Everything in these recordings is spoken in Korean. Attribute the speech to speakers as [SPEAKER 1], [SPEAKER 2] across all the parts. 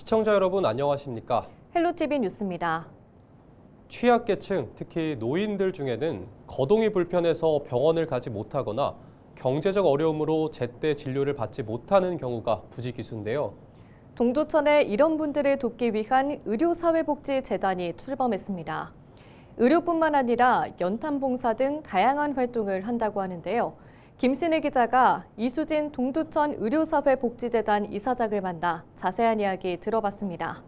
[SPEAKER 1] 시청자 여러분 안녕하십니까?
[SPEAKER 2] 헬로티비 뉴스입니다.
[SPEAKER 1] 취약계층, 특히 노인들 중에는 거동이 불편해서 병원을 가지 못하거나 경제적 어려움으로 제때 진료를 받지 못하는 경우가 부지기수인데요.
[SPEAKER 2] 동두천에 이런 분들을 돕기 위한 의료사회복지재단이 출범했습니다. 의료뿐만 아니라 연탄봉사 등 다양한 활동을 한다고 하는데요. 김신혜 기자가 이수진 동두천 의료사회복지재단 이사장을 만나 자세한 이야기 들어봤습니다.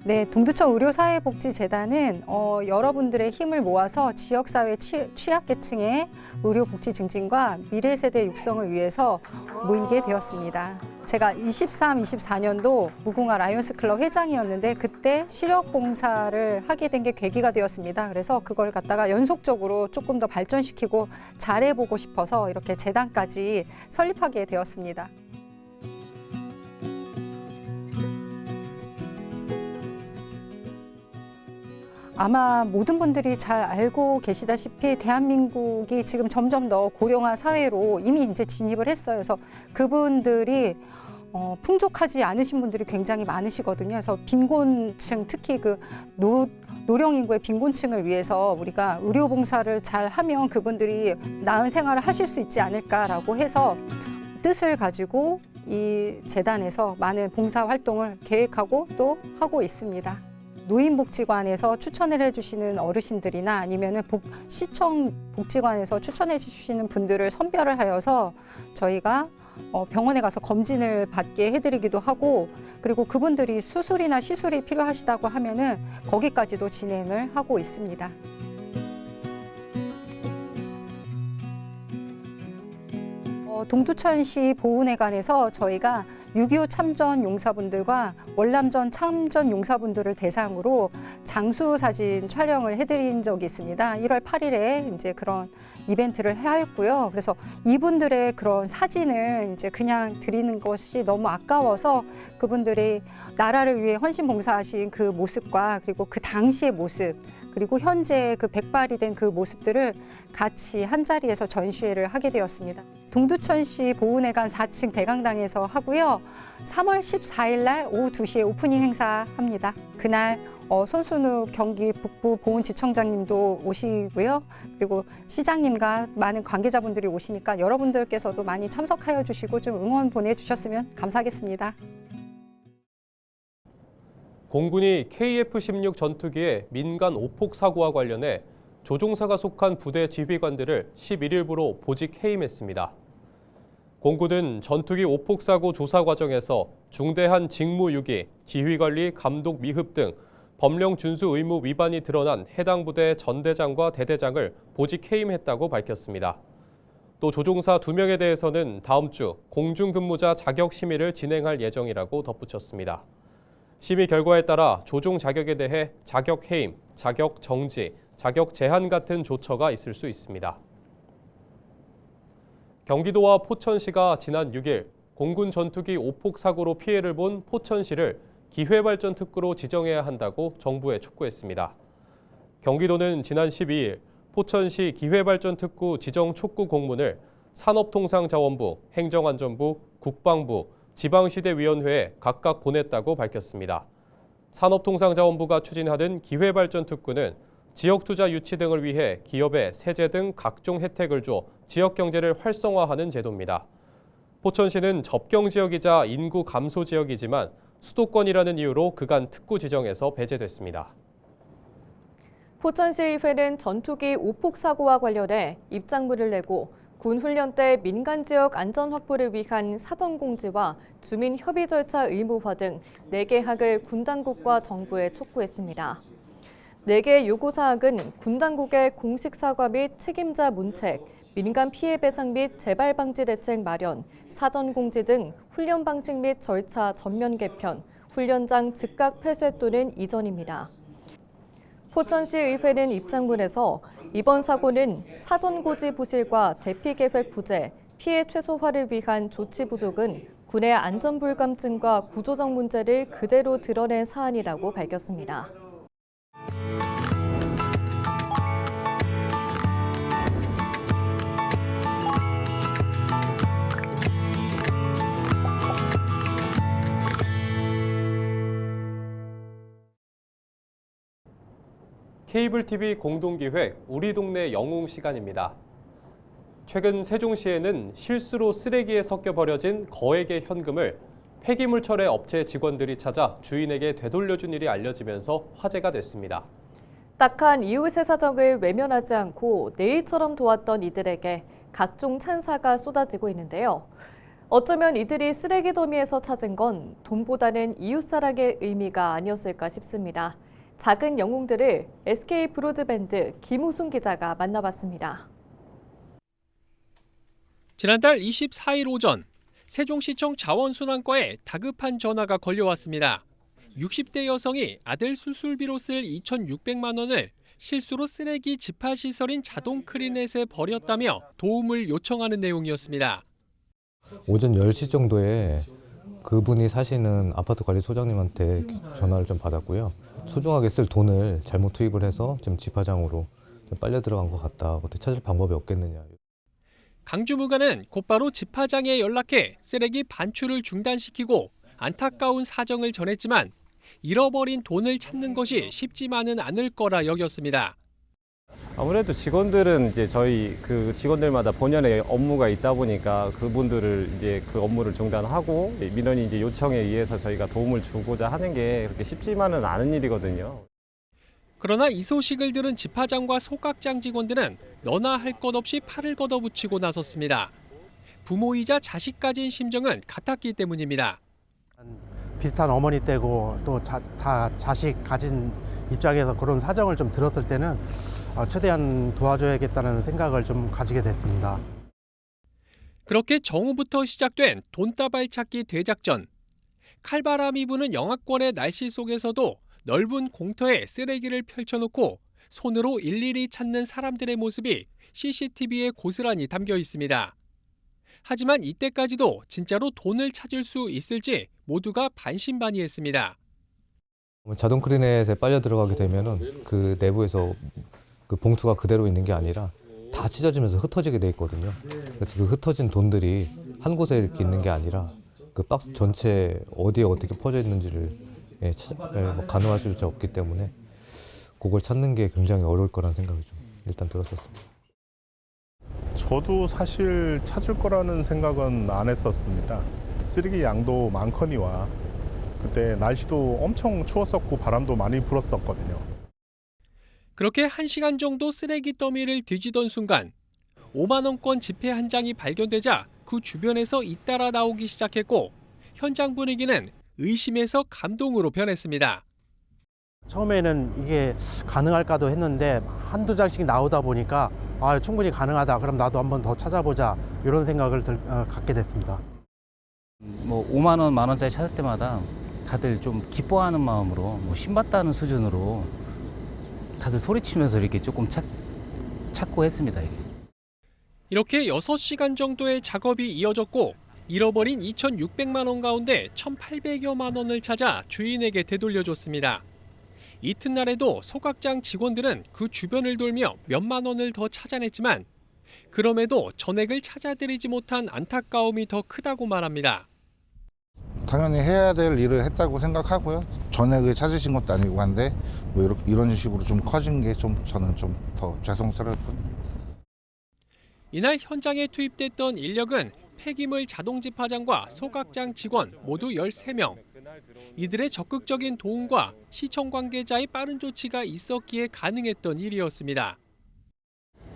[SPEAKER 3] 네, 동두천 의료사회복지재단은 여러분들의 힘을 모아서 지역사회 취약계층의 의료복지 증진과 미래세대 육성을 위해서 모이게 되었습니다. 제가 24년도 무궁화 라이온스클럽 회장이었는데 그때 시력봉사를 하게 된 게 계기가 되었습니다. 그래서 그걸 갖다가 연속적으로 조금 더 발전시키고 잘해보고 싶어서 이렇게 재단까지 설립하게 되었습니다. 아마 모든 분들이 잘 알고 계시다시피 대한민국이 지금 점점 더 고령화 사회로 이미 이제 진입을 했어요. 그래서 그분들이 풍족하지 않으신 분들이 굉장히 많으시거든요. 그래서 빈곤층, 특히 그 노령 인구의 빈곤층을 위해서 우리가 의료봉사를 잘 하면 그분들이 나은 생활을 하실 수 있지 않을까라고 해서 뜻을 가지고 이 재단에서 많은 봉사 활동을 계획하고 또 하고 있습니다. 노인복지관에서 추천을 해주시는 어르신들이나 아니면은 시청 복지관에서 추천해 주시는 분들을 선별을 하여서 저희가 병원에 가서 검진을 받게 해드리기도 하고, 그리고 그분들이 수술이나 시술이 필요하시다고 하면은 거기까지도 진행을 하고 있습니다. 동두천시 보훈회관에서 저희가 6.25 참전 용사분들과 월남전 참전 용사분들을 대상으로 장수 사진 촬영을 해드린 적이 있습니다. 1월 8일에 이제 그런 이벤트를 하였고요. 그래서 이분들의 그런 사진을 이제 그냥 드리는 것이 너무 아까워서 그분들이 나라를 위해 헌신 봉사하신 그 모습과 그리고 그 당시의 모습, 그리고 현재 그 백발이 된 그 모습들을 같이 한 자리에서 전시회를 하게 되었습니다. 동두천시 보훈회관 4층 대강당에서 하고요. 3월 14일 날 오후 2시에 오프닝 행사합니다. 그날 손순욱 경기 북부 보훈지청장님도 오시고요. 그리고 시장님과 많은 관계자분들이 오시니까 여러분들께서도 많이 참석하여 주시고 좀 응원 보내주셨으면 감사하겠습니다.
[SPEAKER 1] 공군이 KF-16 전투기의 민간 오폭 사고와 관련해 조종사가 속한 부대 지휘관들을 11일부로 보직 해임했습니다. 공군은 전투기 오폭 사고 조사 과정에서 중대한 직무유기, 지휘관리, 감독 미흡 등 법령 준수 의무 위반이 드러난 해당 부대 전대장과 대대장을 보직 해임했다고 밝혔습니다. 또 조종사 2명에 대해서는 다음 주 공중근무자 자격 심의를 진행할 예정이라고 덧붙였습니다. 심의 결과에 따라 조종 자격에 대해 자격 해임, 자격 정지, 자격 제한 같은 조처가 있을 수 있습니다. 경기도와 포천시가 지난 6일 공군 전투기 오폭 사고로 피해를 본 포천시를 기회발전 특구로 지정해야 한다고 정부에 촉구했습니다. 경기도는 지난 12일 포천시 기회발전 특구 지정 촉구 공문을 산업통상자원부, 행정안전부, 국방부, 지방시대위원회에 각각 보냈다고 밝혔습니다. 산업통상자원부가 추진하는 기회발전 특구는 지역투자 유치 등을 위해 기업에 세제 등 각종 혜택을 줘 지역 경제를 활성화하는 제도입니다. 포천시는 접경지역이자 인구 감소 지역이지만 수도권이라는 이유로 그간 특구 지정에서 배제됐습니다.
[SPEAKER 2] 포천시의회는 전투기 오폭 사고와 관련해 입장문을 내고 군 훈련 때 민간 지역 안전 확보를 위한 사전 공지와 주민 협의 절차 의무화 등 4개 항을 군 당국과 정부에 촉구했습니다. 4개 요구 사항은 군 당국의 공식 사과 및 책임자 문책, 민간 피해 배상 및 재발 방지 대책 마련, 사전 공지 등 훈련 방식 및 절차 전면 개편, 훈련장 즉각 폐쇄 또는 이전입니다. 포천시의회는 입장문에서 이번 사고는 사전 고지 부실과 대피 계획 부재, 피해 최소화를 위한 조치 부족은 군의 안전 불감증과 구조적 문제를 그대로 드러낸 사안이라고 밝혔습니다.
[SPEAKER 1] 케이블 TV 공동기획 우리 동네 영웅 시간입니다. 최근 세종시에는 실수로 쓰레기에 섞여 버려진 거액의 현금을 폐기물 처리 업체 직원들이 찾아 주인에게 되돌려준 일이 알려지면서 화제가 됐습니다.
[SPEAKER 2] 딱한 이웃의 사정을 외면하지 않고 내일처럼 도왔던 이들에게 각종 찬사가 쏟아지고 있는데요. 어쩌면 이들이 쓰레기 더미에서 찾은 건 돈보다는 이웃사랑의 의미가 아니었을까 싶습니다. 작은 영웅들을 SK 브로드밴드 김우순 기자가 만나봤습니다.
[SPEAKER 4] 지난달 24일 오전 세종시청 자원순환과에 다급한 전화가 걸려왔습니다. 60대 여성이 아들 수술비로 쓸 2,600만 원을 실수로 쓰레기 집합시설인 자동 크리넷에 버렸다며 도움을 요청하는 내용이었습니다.
[SPEAKER 5] 오전 10시 정도에 그분이 사시는 아파트 관리 소장님한테 전화를 좀 받았고요. 소중하게 쓸 돈을 잘못 투입을 해서 지금 집화장으로 좀 빨려 들어간 것 같다. 어떻게 찾을 방법이 없겠느냐.
[SPEAKER 4] 강주무관은 곧바로 집화장에 연락해 쓰레기 반출을 중단시키고 안타까운 사정을 전했지만 잃어버린 돈을 찾는 것이 쉽지만은 않을 거라 여겼습니다.
[SPEAKER 6] 아무래도 직원들은 이제 저희 그 직원들마다 본연의 업무가 있다 보니까 그분들을 이제 그 업무를 중단하고 민원이 이제 요청에 의해서 저희가 도움을 주고자 하는 게 그렇게 쉽지만은 않은 일이거든요.
[SPEAKER 4] 그러나 이 소식을 들은 집화장과 소각장 직원들은 너나 할 것 없이 팔을 걷어붙이고 나섰습니다. 부모이자 자식 가진 심정은 같았기 때문입니다.
[SPEAKER 7] 비슷한 어머니 때고 또 다 자식 가진 입장에서 그런 사정을 좀 들었을 때는 최대한 도와줘야겠다는 생각을 좀 가지게 됐습니다.
[SPEAKER 4] 그렇게 정오부터 시작된 돈다발 찾기 대작전. 칼바람이 부는 영하권의 날씨 속에서도 넓은 공터에 쓰레기를 펼쳐놓고 손으로 일일이 찾는 사람들의 모습이 CCTV에 고스란히 담겨 있습니다. 하지만 이때까지도 진짜로 돈을 찾을 수 있을지 모두가 반신반의했습니다.
[SPEAKER 5] 자동 크리넷에 빨려 들어가게 되면은 그 내부에서 그 봉투가 그대로 있는 게 아니라 다 찢어지면서 흩어지게 돼 있거든요. 그래서 그 흩어진 돈들이 한 곳에 이렇게 있는 게 아니라 그 박스 전체에 어디에 어떻게 퍼져 있는지를 가늠할 수 없기 때문에 그걸 찾는 게 굉장히 어려울 거라는 생각이 좀 일단 들었었습니다.
[SPEAKER 8] 저도 사실 찾을 거라는 생각은 안 했었습니다. 쓰레기 양도 많거니와 그때 날씨도 엄청 추웠었고 바람도 많이 불었었거든요.
[SPEAKER 4] 그렇게 1시간 정도 쓰레기 더미를 뒤지던 순간 5만 원권 지폐 한 장이 발견되자 그 주변에서 잇따라 나오기 시작했고 현장 분위기는 의심에서 감동으로 변했습니다.
[SPEAKER 7] 처음에는 이게 가능할까도 했는데 한두 장씩 나오다 보니까 충분히 가능하다. 그럼 나도 한번 더 찾아보자. 이런 생각을 갖게 됐습니다.
[SPEAKER 9] 5만 원, 만 원짜리 찾을 때마다 다들 좀 기뻐하는 마음으로 신받다는 수준으로 다들 소리치면서 이렇게 조금 찾고 했습니다.
[SPEAKER 4] 이렇게 6시간 정도의 작업이 이어졌고 잃어버린 2,600만 원 가운데 1,800여만 원을 찾아 주인에게 되돌려줬습니다. 이튿날에도 소각장 직원들은 그 주변을 돌며 몇만 원을 더 찾아냈지만 그럼에도 전액을 찾아드리지 못한 안타까움이 더 크다고 말합니다.
[SPEAKER 10] 당연히 해야 될 일을 했다고 생각하고요. 전액을 찾으신 것도 아니고 한데 뭐 이런 식으로 좀 커진 게 좀 저는 좀 더 죄송스럽거든요.
[SPEAKER 4] 이날 현장에 투입됐던 인력은 폐기물 자동 집화장과 소각장 직원 모두 13명. 이들의 적극적인 도움과 시청 관계자의 빠른 조치가 있었기에 가능했던 일이었습니다.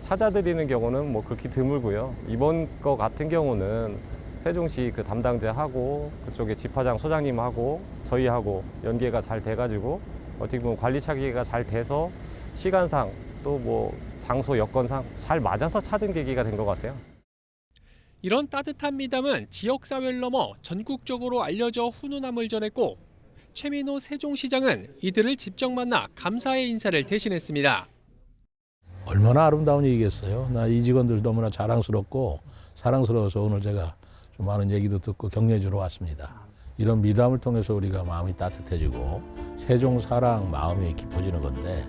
[SPEAKER 6] 찾아드리는 경우는 뭐 극히 드물고요. 이번 거 같은 경우는 세종시 그 담당자하고 그쪽에 집화장 소장님하고 저희하고 연계가 잘 돼가지고 어떻게 보면 관리 차기가 잘 돼서 시간상 또 뭐 장소 여건상 잘 맞아서 찾은 계기가 된 것 같아요.
[SPEAKER 4] 이런 따뜻한 미담은 지역사회를 넘어 전국적으로 알려져 훈훈함을 전했고 최민호 세종시장은 이들을 직접 만나 감사의 인사를 대신했습니다.
[SPEAKER 11] 얼마나 아름다운 얘기겠어요. 나 이 직원들 너무나 자랑스럽고 사랑스러워서 오늘 제가 좀 많은 얘기도 듣고 격려해 주러 왔습니다. 이런 미담을 통해서 우리가 마음이 따뜻해지고 세종 사랑 마음이 깊어지는 건데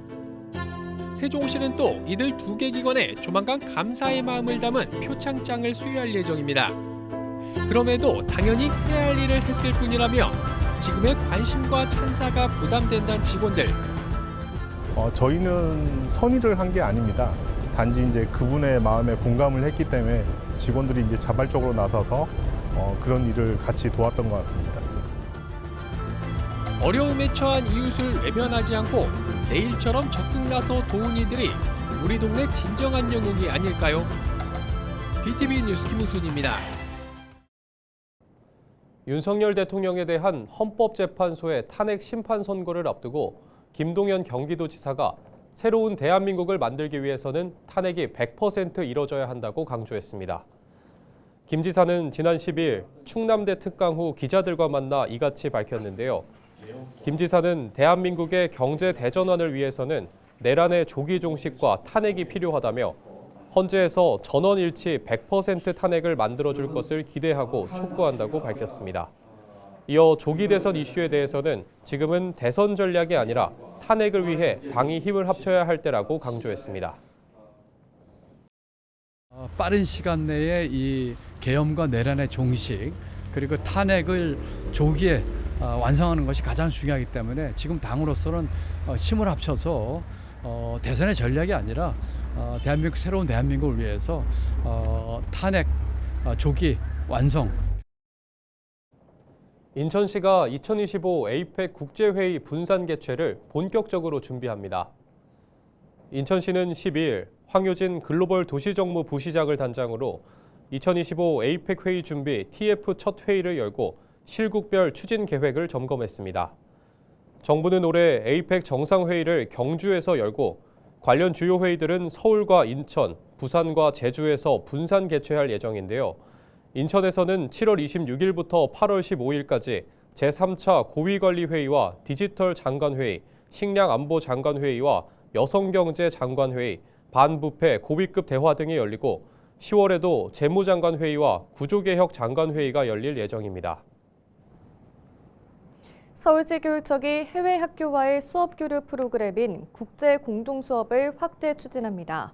[SPEAKER 4] 세종시는 또 이들 2개 기관에 조만간 감사의 마음을 담은 표창장을 수여할 예정입니다. 그럼에도 당연히 해야 할 일을 했을 뿐이라며 지금의 관심과 찬사가 부담된다는 직원들.
[SPEAKER 8] 저희는 선의를 한 게 아닙니다. 단지 이제 그분의 마음에 공감을 했기 때문에 직원들이 이제 자발적으로 나서서 그런 일을 같이 도왔던 것 같습니다.
[SPEAKER 4] 어려움에 처한 이웃을 외면하지 않고 내일처럼 적극 나서 도운 이들이 우리 동네 진정한 영웅이 아닐까요? BTV 뉴스 김우순입니다.
[SPEAKER 1] 윤석열 대통령에 대한 헌법재판소의 탄핵 심판 선고를 앞두고 김동연 경기도지사가 새로운 대한민국을 만들기 위해서는 탄핵이 100% 이뤄져야 한다고 강조했습니다. 김 지사는 지난 12일 충남대 특강 후 기자들과 만나 이같이 밝혔는데요. 김 지사는 대한민국의 경제 대전환을 위해서는 내란의 조기 종식과 탄핵이 필요하다며 헌재에서 전원일치 100% 탄핵을 만들어줄 것을 기대하고 촉구한다고 밝혔습니다. 이어 조기 대선 이슈에 대해서는 지금은 대선 전략이 아니라 탄핵을 위해 당이 힘을 합쳐야 할 때라고 강조했습니다.
[SPEAKER 12] 빠른 시간 내에 이 계엄과 내란의 종식 그리고 탄핵을 조기에 완성하는 것이 가장 중요하기 때문에 지금 당으로서는 힘을 합쳐서 대선의 전략이 아니라 대한민국 새로운 대한민국을 위해서 탄핵 조기 완성.
[SPEAKER 1] 인천시가 2025 에이펙 국제회의 분산 개최를 본격적으로 준비합니다. 인천시는 12일 황효진 글로벌 도시정무 부시장을 단장으로 2025 에이펙 회의 준비 TF 첫 회의를 열고 실국별 추진 계획을 점검했습니다. 정부는 올해 에이펙 정상회의를 경주에서 열고 관련 주요 회의들은 서울과 인천, 부산과 제주에서 분산 개최할 예정인데요. 인천에서는 7월 26일부터 8월 15일까지 제3차 고위관리회의와 디지털 장관회의, 식량안보장관회의와 여성경제장관회의, 반부패 고위급 대화 등이 열리고 10월에도 재무장관회의와 구조개혁 장관회의가 열릴 예정입니다.
[SPEAKER 2] 서울시교육청이 해외 학교와의 수업 교류 프로그램인 국제 공동수업을 확대 추진합니다.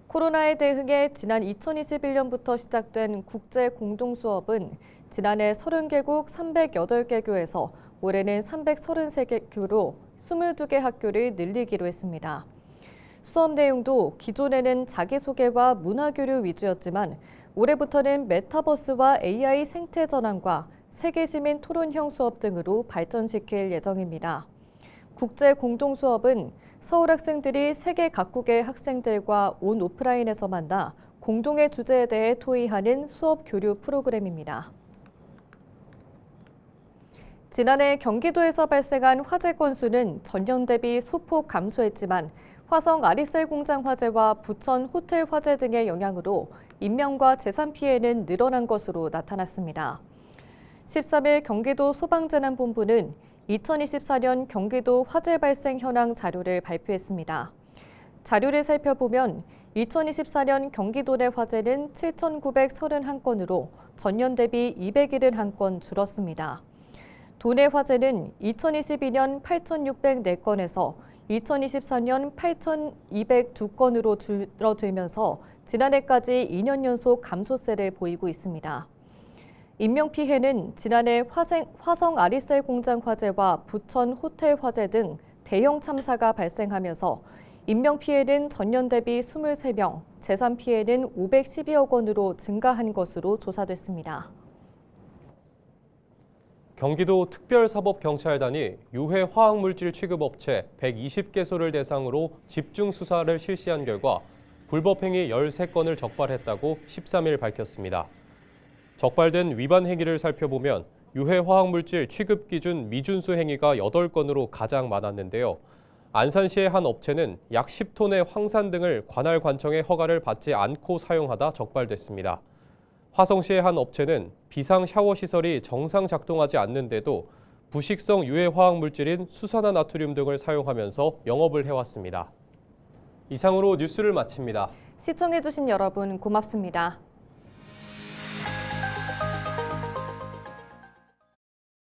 [SPEAKER 2] 코로나에 대응해 지난 2021년부터 시작된 국제 공동수업은 지난해 30개국 308개교에서 올해는 333개교로 22개 학교를 늘리기로 했습니다. 수업 내용도 기존에는 자기소개와 문화교류 위주였지만 올해부터는 메타버스와 AI 생태 전환과 세계시민 토론형 수업 등으로 발전시킬 예정입니다. 국제 공동수업은 서울 학생들이 세계 각국의 학생들과 온 오프라인에서 만나 공동의 주제에 대해 토의하는 수업 교류 프로그램입니다. 지난해 경기도에서 발생한 화재 건수는 전년 대비 소폭 감소했지만 화성 아리셀 공장 화재와 부천 호텔 화재 등의 영향으로 인명과 재산 피해는 늘어난 것으로 나타났습니다. 13일 경기도 소방재난본부는 2024년 경기도 화재 발생 현황 자료를 발표했습니다. 자료를 살펴보면 2024년 경기도 내 화재는 7,931건으로 전년 대비 271건 줄었습니다. 도내 화재는 2022년 8,604건에서 2024년 8,202건으로 줄어들면서 지난해까지 2년 연속 감소세를 보이고 있습니다. 인명피해는 지난해 화성 아리셀 공장 화재와 부천 호텔 화재 등 대형 참사가 발생하면서 인명피해는 전년 대비 23명, 재산 피해는 512억 원으로 증가한 것으로 조사됐습니다.
[SPEAKER 1] 경기도 특별사법경찰단이 유해 화학물질 취급업체 120개소를 대상으로 집중 수사를 실시한 결과 불법행위 13건을 적발했다고 13일 밝혔습니다. 적발된 위반 행위를 살펴보면 유해 화학물질 취급 기준 미준수 행위가 8건으로 가장 많았는데요. 안산시의 한 업체는 약 10톤의 황산 등을 관할 관청의 허가를 받지 않고 사용하다 적발됐습니다. 화성시의 한 업체는 비상 샤워 시설이 정상 작동하지 않는데도 부식성 유해 화학물질인 수산화나트륨 등을 사용하면서 영업을 해왔습니다. 이상으로 뉴스를 마칩니다.
[SPEAKER 2] 시청해주신 여러분 고맙습니다.